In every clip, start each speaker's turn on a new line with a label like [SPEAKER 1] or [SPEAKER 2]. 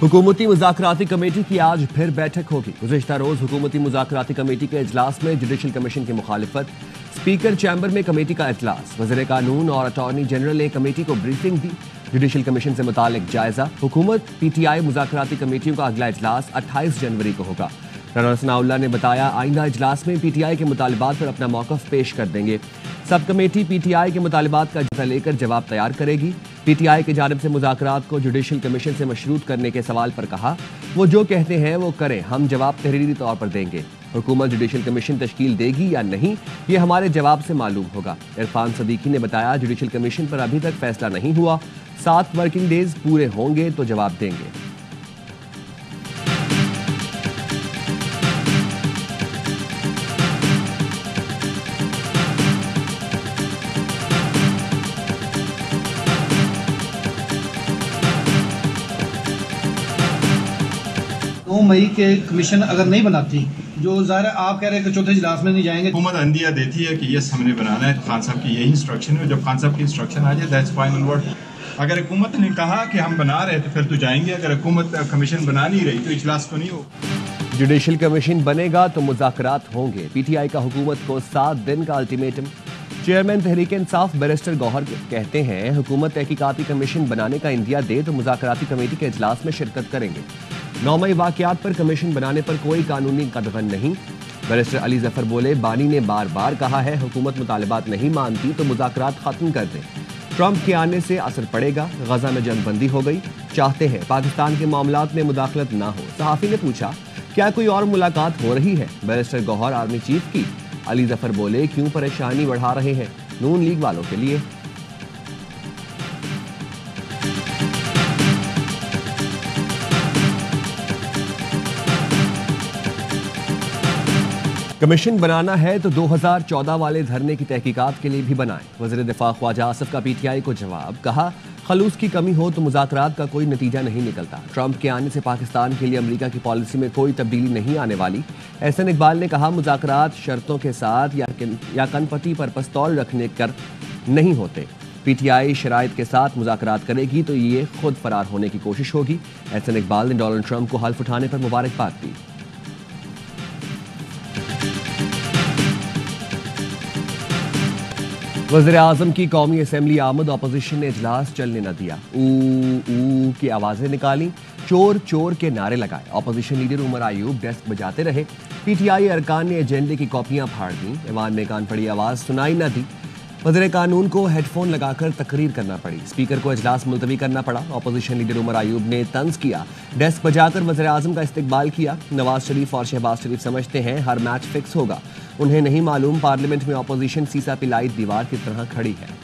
[SPEAKER 1] हुकूमती मुज़ाकराती कमेटी की आज फिर बैठक होगी। गुज़िश्ता रोज हुकूमती मुज़ाकराती कमेटी के इजलास में जुडिशल कमीशन की मुखालिफत, स्पीकर चैम्बर में कमेटी का इजलास, वज़ीर कानून और अटॉर्नी जनरल ने कमेटी को ब्रीफिंग दी। जुडिशल कमीशन से मुतालिक जायजा, हुकूमत पीटीआई मुज़ाकराती कमेटियों का अगला इजलास 28 जनवरी को होगा। राना सनाउल्लाह ने बताया, आइंदा इजलास में पीटीआई के मुतालबात पर अपना मौक़िफ़ पेश कर देंगे। सब कमेटी पीटीआई के मुतालबात का जायजा लेकर जवाब तैयार करेगी। पीटीआई की जानिब से मुज़ाकरात को जुडिशल कमीशन से मशरूत करने के सवाल पर कहा, वो जो कहते हैं वो करें, हम जवाब तहरीरी तौर पर देंगे। हुकूमत जुडिशल कमीशन तश्कील देगी या नहीं, ये हमारे जवाब से मालूम होगा। इरफान सदीकी ने बताया, जुडिशल कमीशन पर अभी तक फैसला नहीं हुआ, 7 वर्किंग डेज पूरे होंगे तो जवाब देंगे।
[SPEAKER 2] मई के कमीशन अगर नहीं बनाती, जो ज़ाहिर है आप कह रहे हैं कि चौथे इजलास में नहीं जाएंगे।
[SPEAKER 3] हुकूमत अंदिया देती है कि यस हमने बनाना है, खान साहब की यही इंस्ट्रक्शन है। जब खान साहब की इंस्ट्रक्शन आ जाए दैट्स फाइनल वर्ड। अगर हुकूमत ने कहा कि हम बना रहे तो फिर तो जाएंगे, अगर हुकूमत कमीशन बना नहीं रही तो इजलास तो नहीं हो।
[SPEAKER 1] जुडिशल कमीशन बनेगा तो मुज़ाकरात होंगे। पीटीआई का हुकूमत को 7 दिन का ultimatum. Chairman Tehreek Insaf barrister Gauhar कहते हैं, हुकूमत तहकीकाती कमीशन बनाने का इंदिया दे तो मुज़ाकराती कमेटी के इजलास में शिरकत करेंगे। 9 मई वाक़यात पर कमीशन बनाने पर कोई कानूनी कदगन नहीं। बैरिस्टर अली जफर बोले, बानी ने बार बार कहा है हुकूमत मुतालबात नहीं मानती तो मुज़ाकरात खत्म कर दें। ट्रंप के आने से असर पड़ेगा, गजा में जंगबंदी हो गई, चाहते हैं पाकिस्तान के मामलात में मुदाखलत ना हो। सहाफ़ी ने पूछा, क्या कोई और मुलाकात हो रही है? बैरिस्टर गौहर आर्मी चीफ की। अली जफर बोले, क्यों परेशानी बढ़ा रहे हैं, नून लीग वालों के लिए। कमीशन बनाना है तो 2014 वाले धरने की तहकीकात के लिए भी बनाएं। वज़ीर दिफा ख्वाजा आसिफ का पीटीआई को जवाब, कहा खलूस की कमी हो तो मुज़ाकरात का कोई नतीजा नहीं निकलता। ट्रंप के आने से पाकिस्तान के लिए अमेरिका की पॉलिसी में कोई तब्दीली नहीं आने वाली। एहसन इकबाल ने कहा, मुज़ाकरात शर्तों के साथ या कनपटी पर पिस्तौल रखने कर नहीं होते। पीटीआई शराइत के साथ मुज़ाकरात करेगी तो ये खुद फरार होने की कोशिश होगी। एहसन इकबाल ने डोनाल्ड ट्रंप को हल्फ उठाने पर मुबारकबाद दी। वज़ीर आज़म की कौमी असम्बली आमद, अपोजिशन ने इजलास चलने न दिया। ऊ की आवाज़ें निकाली, चोर चोर के नारे लगाए। Opposition leader Umar Ayub desk बजाते रहे। पीटीआई अरकान ने एजेंडे की कॉपियां फाड़ दी। ऐवान में कान पड़ी आवाज़ सुनाई न दी। वज़ीर कानून को हेडफोन लगाकर तकरीर करना पड़ी। स्पीकर को इजलास मुलतवी करना पड़ा। अपोजिशन लीडर उमर आयूब ने तंज किया, डेस्क बजाकर वज़ीर आज़म का इस्तकबाल किया। नवाज शरीफ और शहबाज शरीफ समझते हैं हर मैच फिक्स होगा, उन्हें नहीं मालूम पार्लियामेंट में अपोजिशन सीसा पिलाई दीवार की तरह खड़ी है।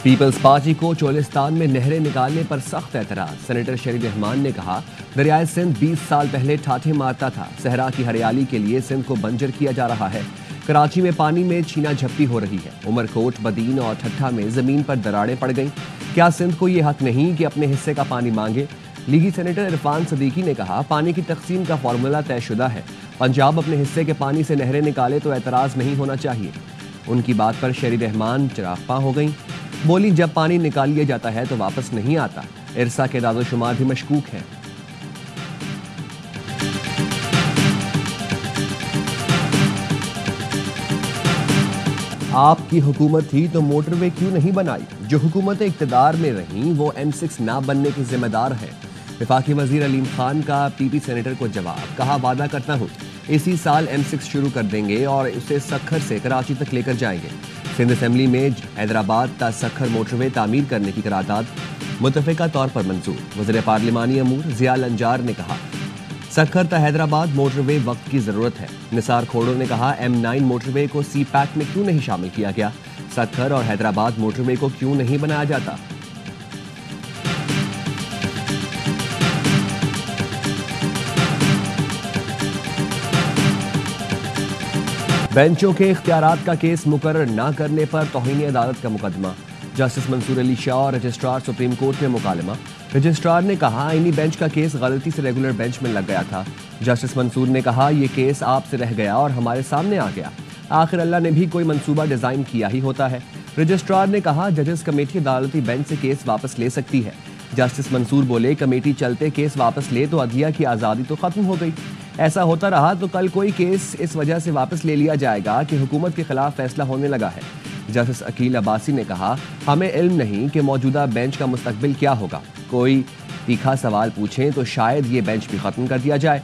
[SPEAKER 1] पीपल्स पार्टी को चोलिस्तान में नहरें निकालने पर सख्त एतराज। सेनेटर शरीफ रहमान ने कहा, दरियाए सिंध 20 साल पहले ठाठे मारता था। सहरा की हरियाली के लिए सिंध को बंजर किया जा रहा है। कराची में पानी में छीना झपटी हो रही है। उमरकोट, बदीन और ठट्ठा में जमीन पर दरारें पड़ गईं। क्या सिंध को ये हक नहीं कि अपने हिस्से का पानी मांगे? लीगी सेनेटर इरफान सदीकी ने कहा, पानी की तकसीम का फार्मूला तयशुदा है। पंजाब अपने हिस्से के पानी से नहरें निकाले तो एतराज़ नहीं होना चाहिए। उनकी बात पर शरीफ रहमान चरागपा हो गई। बोली, जब पानी निकाल लिया जाता है तो वापस नहीं आता। इरसा के दादोशुमार भी मशकूक हैं। आपकी हुकूमत थी तो मोटरवे क्यों नहीं बनाई? जो हुकूमतें इक़्तिदार में रहीं वो M6 ना बनने की जिम्मेदार है। वफाकी वजीर अलीम खान का पीपी सेनेटर को जवाब, कहा वादा करता हूँ इसी साल M6 शुरू कर देंगे और उसे सखर से कराची तक लेकर जाएंगे। सिंध असम्बली में हैदराबाद ता सखर मोटरवे तामीर करने की करारदाद मुतफ़िका तौर पर मंजूर। वज़ीर पार्लिमानी अमूर ज़िया लंजार ने कहा, सखर ता हैदराबाद मोटरवे वक्त की ज़रूरत है। निसार खोड़ो ने कहा, M9 मोटरवे को सी पैक में क्यों नहीं शामिल किया गया? सखर और हैदराबाद मोटरवे को क्यों नहीं बनाया जाता? बेंचों के इख्तियारात का केस मुकर्रर न करने पर तौहीन अदालत का मुकदमा। जस्टिस मंसूर अली शाह और रजिस्ट्रार सुप्रीम कोर्ट में मुकालमा। रजिस्ट्रार ने कहा आईनी बेंच का केस गलती से रेगुलर बेंच में लग गया था। जस्टिस मंसूर ने कहा यह केस आपसे रह गया और हमारे सामने आ गया। आखिर अल्लाह ने भी कोई मंसूबा डिजाइन किया ही होता है। रजिस्ट्रार ने कहा जजेस कमेटी अदालती बेंच से केस वापस ले सकती है। जस्टिस मंसूर बोले कमेटी चलते केस वापस ले तो अदलिया की आज़ादी तो खत्म हो गई। ऐसा होता रहा तो कल कोई केस इस वजह से वापस ले लिया जाएगा कि हुकूमत के खिलाफ फैसला होने लगा है। जस्टिस अकील अब्बासी ने कहा हमें इल्म नहीं कि मौजूदा बेंच का मुस्तकबिल क्या होगा। कोई तीखा सवाल पूछें तो शायद ये बेंच भी खत्म कर दिया जाए।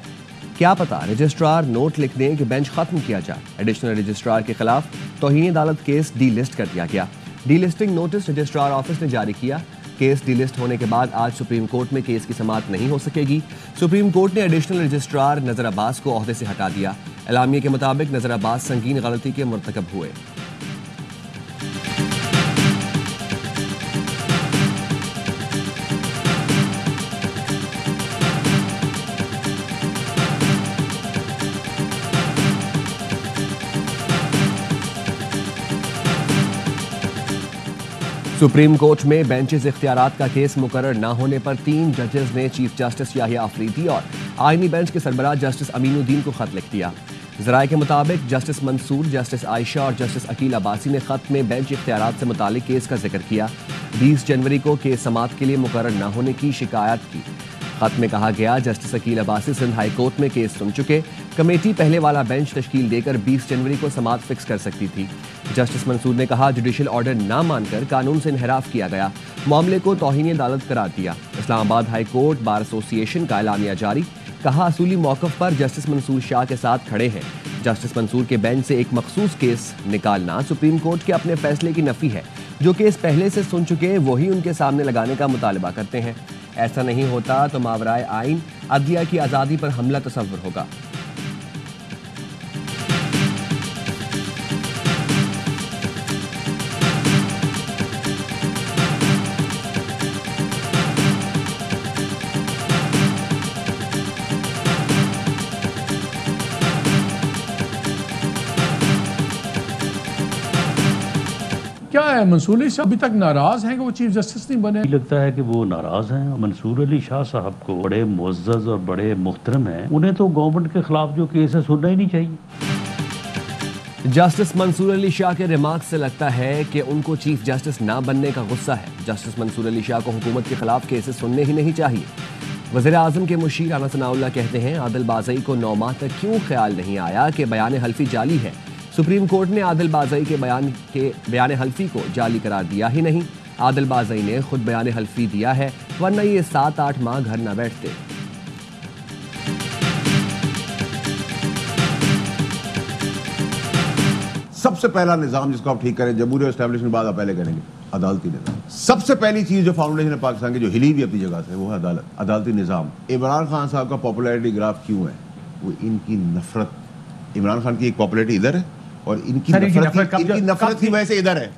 [SPEAKER 1] क्या पता रजिस्ट्रार नोट लिख दें कि बेंच खत्म किया जाए। एडिशनल रजिस्ट्रार के खिलाफ तौहीन अदालत केस डी लिस्ट कर दिया गया। D listing notice registrar office ने जारी किया। केस डी लिस्ट होने के बाद आज सुप्रीम कोर्ट में केस की समाअत नहीं हो सकेगी। सुप्रीम कोर्ट ने एडिशनल रजिस्ट्रार नजर अब्बास को ओहदे से हटा दिया। एलामिया के मुताबिक नजर अब्बास संगीन गलती के मुर्तकब हुए। सुप्रीम कोर्ट में बेंचेस इख्तियारात का केस मुकर्रर न होने पर 3 जजेस ने चीफ जस्टिस याहिया अफरीदी और आईनी बेंच के सरबराह जस्टिस अमीनुद्दीन को खत लिख दिया। ज़राए के मुताबिक जस्टिस मंसूर, जस्टिस आयशा और जस्टिस अकील अब्बासी ने खत में बेंच इख्तियारात से मुतालिक केस का जिक्र किया। 20 जनवरी को केस समाअत के लिए मुकर्रर न होने की शिकायत की। खत में कहा गया justice Aqeel Abbasi Sindh high court में केस सुन चुके। कमेटी पहले वाला बेंच तश्कील देकर 20 जनवरी को समाअत फिक्स कर सकती थी। जस्टिस मंसूर ने कहा जुडिशल ऑर्डर ना मानकर कानून से इन्हिराफ किया गया। मामले को तौहीन अदालत करार दिया। Islamabad high court bar association का एलामिया जारी। कहा असूली मौक़िफ़ पर जस्टिस मंसूर शाह के साथ खड़े हैं। जस्टिस मंसूर के बेंच से एक मखसूस केस निकालना सुप्रीम कोर्ट के अपने फैसले की नफी है। जो केस पहले से सुन चुके वही उनके सामने लगाने का मुतालबा करते हैं। ऐसा नहीं होता तो मावराए आइन अदलिया की आज़ादी पर हमला तस्वर होगा।
[SPEAKER 4] क्या है मंसूर अली शाह अभी तक नाराज हैं कि वो चीफ जस्टिस नहीं बने?
[SPEAKER 5] लगता है कि वो नाराज हैं। मंसूर अली शाह साहब को बड़े मुअज़्ज़ज़ और बड़े मुहतरम हैं, उन्हें तो गवर्नमेंट के खिलाफ जो केस है सुनना ही नहीं चाहिए।
[SPEAKER 1] जस्टिस मंसूर अली शाह के रिमार्क से लगता है कि उनको चीफ जस्टिस ना बनने का गुस्सा है। जस्टिस मंसूर अली शाह को हुकूमत के खिलाफ केसेस सुनने ही नहीं चाहिए। वज़ीर आज़म के मुशीर आना सनाउल्लाह कहते हैं आदिल बाज़ई को 9 माह तक क्यों ख्याल नहीं आया कि बयान हल्फी जाली है। सुप्रीम कोर्ट ने आदिल बाज़ई के बयान हल्फी को जाली करार दिया ही नहीं। आदिल बाज़ई ने खुद बयान हल्फी दिया है, वरना ये 7-8 माह घर न बैठते।
[SPEAKER 6] सबसे पहला निजाम जिसको आप ठीक करें, जमहूरियत एस्टैब्लिशमेंट बाद आप पहले करेंगे अदालती निजाम। सबसे पहली चीज जो फाउंडेशन है पाकिस्तान की, जो हिली भी अपनी जगह से, वो है अदालत, अदालती निजाम। इमरान खान साहब का पॉपुलैरिटी ग्राफ क्यों है? वो इनकी नफरत। इमरान खान की एक पॉपुलैरिटी इधर है और इनकी नफरत की वजह से इधर है।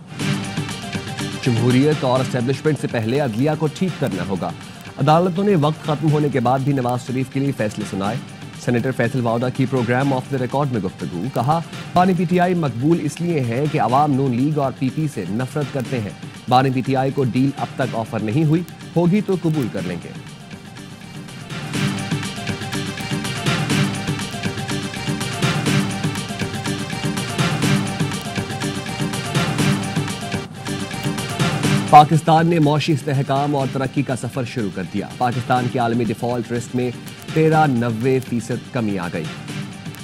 [SPEAKER 1] जमहूरियत और एस्टेब्लिशमेंट से पहले अदलिया को ठीक करना होगा। अदालतों ने वक्त खत्म होने के बाद भी नवाज शरीफ के लिए फैसले सुनाए। सेनेटर फैसल वाउदा की प्रोग्राम ऑफ द रिकॉर्ड में गुफ्तगू। कहा बानी पीटीआई मकबूल इसलिए है कि अवाम नून लीग और पीपी से नफरत करते हैं। बानी पीटीआई को डील अब तक ऑफर नहीं हुई, होगी तो कबूल कर लेंगे। पाकिस्तान ने मौशी इस्तेहकाम और तरक्की का सफर शुरू कर दिया। पाकिस्तान के आलमी डिफॉल्ट रिस्क में 93% कमी आ गई।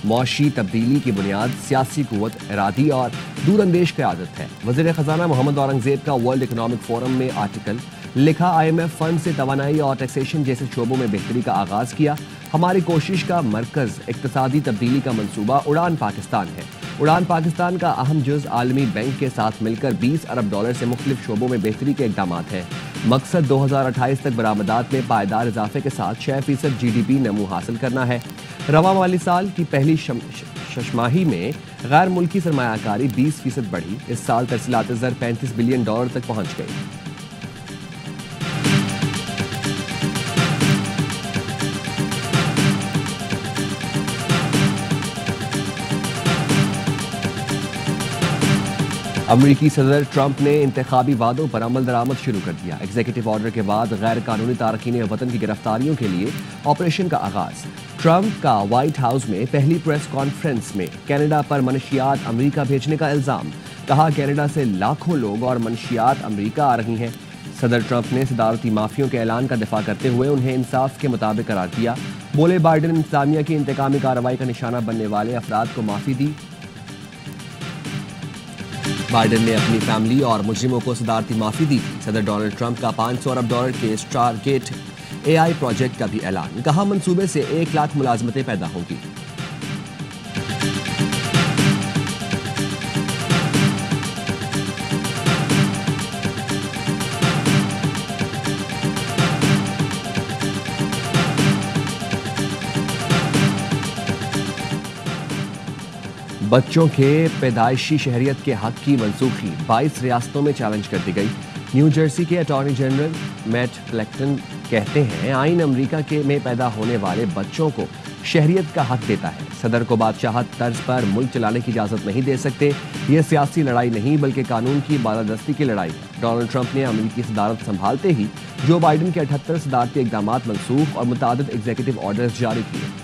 [SPEAKER 1] मौशी तब्दीली की बुनियाद सियासी कुव्वत, इरादी और दूरअंदेश क़यादत है। वज़ीर ख़ज़ाना मोहम्मद औरंगज़ेब का वर्ल्ड इकनॉमिक फोरम में आर्टिकल लिखा, IMF फंड से तवानाई और टैक्सेशन जैसे शोबों में बेहतरी का आगाज़ किया। हमारी कोशिश का मरकज़ इक़्तिसादी तब्दीली का मंसूबा उड़ान पाकिस्तान है। उड़ान पाकिस्तान का अहम जुज़ आलमी बैंक के साथ मिलकर $20 अरब से मुख्तलिफ शोबों में बेहतरी के इक़दाम हैं। मकसद 2028 तक बरामदात में पायदार इजाफे के साथ 6% GDP नमू हासिल करना है। रवा माली साल की पहली शशमाही में गैर मुल्की सरमायाकारी 20% बढ़ी। इस साल तरसीलात ज़र $35 बिलियन तक पहुँच गई। अमेरिकी सदर ट्रंप ने इंतखाबी वादों पर अमल दरामद शुरू कर दिया। एग्जीक्यूटिव ऑर्डर के बाद गैर कानूनी तारकीन वतन की गिरफ्तारियों के लिए ऑपरेशन का आगाज। ट्रंप का व्हाइट हाउस में पहली प्रेस कॉन्फ्रेंस में कनाडा पर मनशियात अमेरिका भेजने का इल्जाम। कहा कनाडा से लाखों लोग और मनशियात अमेरिका आ रही हैं। सदर ट्रंप ने सदारती माफियों के ऐलान का दिफा करते हुए उन्हें इंसाफ के मुताबिक करार दिया। बोले बाइडेन इंतजामिया की इंतकामी कार्रवाई का निशाना बनने वाले अफराद को माफी दी। बाइडेन ने अपनी फैमिली और मुजरिमों को सदारती माफी दी थी। सदर डोनाल्ड ट्रंप का $500 अरब के स्टारगेट AI प्रोजेक्ट का भी ऐलान। कहा मंसूबे से 1 लाख मुलाजमतें पैदा होंगी। बच्चों के पैदाइशी शहरियत के हक की मनसूखी 22 रियासतों में चैलेंज कर दी गई। न्यू जर्सी के अटॉर्नी जनरल मैट फ्लेक्टन कहते हैं आइन अमेरिका के में पैदा होने वाले बच्चों को शहरियत का हक देता है। सदर को बादशाहत तर्ज पर मुल्क चलाने की इजाजत नहीं दे सकते। यह सियासी लड़ाई नहीं बल्कि कानून की बालादस्ती की लड़ाई है। डोनाल्ड ट्रंप ने अमेरिकी सदारत संभालते ही जो बाइडेन के 78 सदारती इकदाम मनसूख और मुतादिद एग्जीक्यूटिव ऑर्डर्स जारी किए।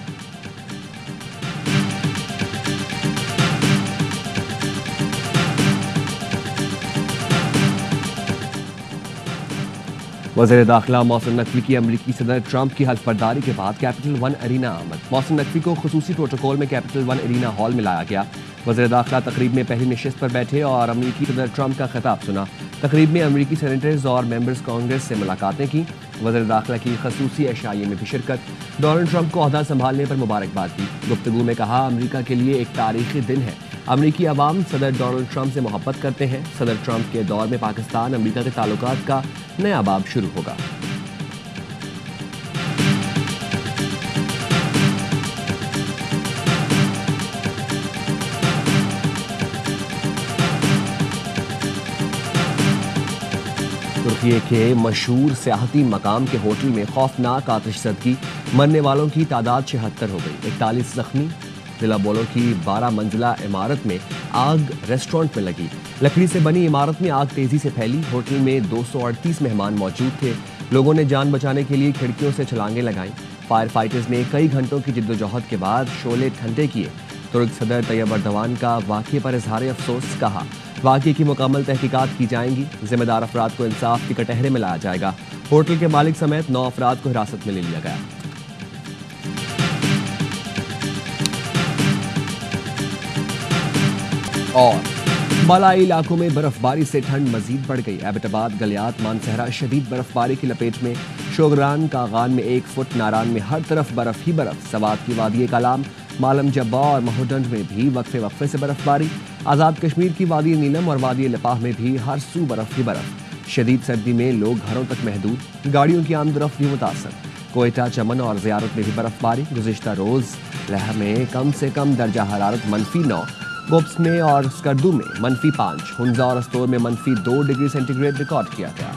[SPEAKER 1] वज़ीर दाखिला मोहसिन नकवी की अमेरिकी सदर ट्रंप की हल्फ बर्दारी के बाद कैपिटल वन एरीना आमद। मोहसिन नकवी को खुसूसी प्रोटोकॉल में कैपिटल वन एरीना हॉल में लाया गया। वज़ीर दाखिला तकरीब में पहली नशिस्त पर बैठे और अमेरिकी सदर ट्रंप का खिताब सुना। तकरीब में अमेरिकी सेनेटर्स और मेंबर्स कांग्रेस से मुलाकातें की। वज़ीर दाखिला की खसूसी एशाइये में भी शिरकत। डोनाल्ड ट्रंप को ओहदा संभालने पर मुबारकबाद दी। गुफ्तगू में कहा अमेरिका के लिए एक तारीखी दिन है। अमेरिकी अवाम सदर डोनाल्ड ट्रंप से मोहब्बत करते हैं। सदर ट्रंप के दौर में पाकिस्तान अमेरिका के ताल्लुकात का नया बाब शुरू होगा। तुर्की के मशहूर सियाहती मकाम के होटल में खौफनाक आतिशज़दगी, मरने वालों की तादाद 76 हो गई। 41 जख्मी। जिला बोलो की 12 मंजिला इमारत में आग रेस्टोरेंट में लगी। लकड़ी से बनी इमारत में आग तेजी से फैली। होटल में 238 मेहमान मौजूद थे। लोगों ने जान बचाने के लिए खिड़कियों से छलांगें लगाईं। फायर फाइटर्स ने कई घंटों की जिद्दोजहद के बाद शोले ठंडे किए। तुर्क सदर तैयब अर्दवान का वाक़े पर इजहार अफसोस। कहा वाक़े की मुकम्मल तहकीकात की जाएंगी। जिम्मेदार अफराद को इंसाफ के कटहरे में लाया जाएगा। होटल के मालिक समेत 9 अफराद को हिरासत में ले लिया गया। और मलाई इलाकों में बर्फबारी से ठंड मजीद बढ़ गई। एबटाबाद, गलियात, मानसहरा शदीद बर्फबारी की लपेट में। शोगरान कागान में 1 फुट, नारान में हर तरफ बर्फ ही बर्फ। सवात की वादी कलाम, मालम जब्बा और महोडंड में भी वक्फे वक्फे से बर्फबारी। आज़ाद कश्मीर की वादी नीलम और वादी लिपाह में भी हर सू बर्फ ही बर्फ। शदीद सर्दी में लोग घरों तक महदूद, गाड़ियों की आमदरफ्त भी मुतासर। कोयटा, चमन और ज़ियारत में भी बर्फबारी। गुज़िश्ता रोज़ लेह में कम से कम दर्जा हरारत -9, गोप्स में और स्कर्दू में -5, हुंजा और अस्तोर में -2 डिग्री सेंटीग्रेड रिकॉर्ड किया गया।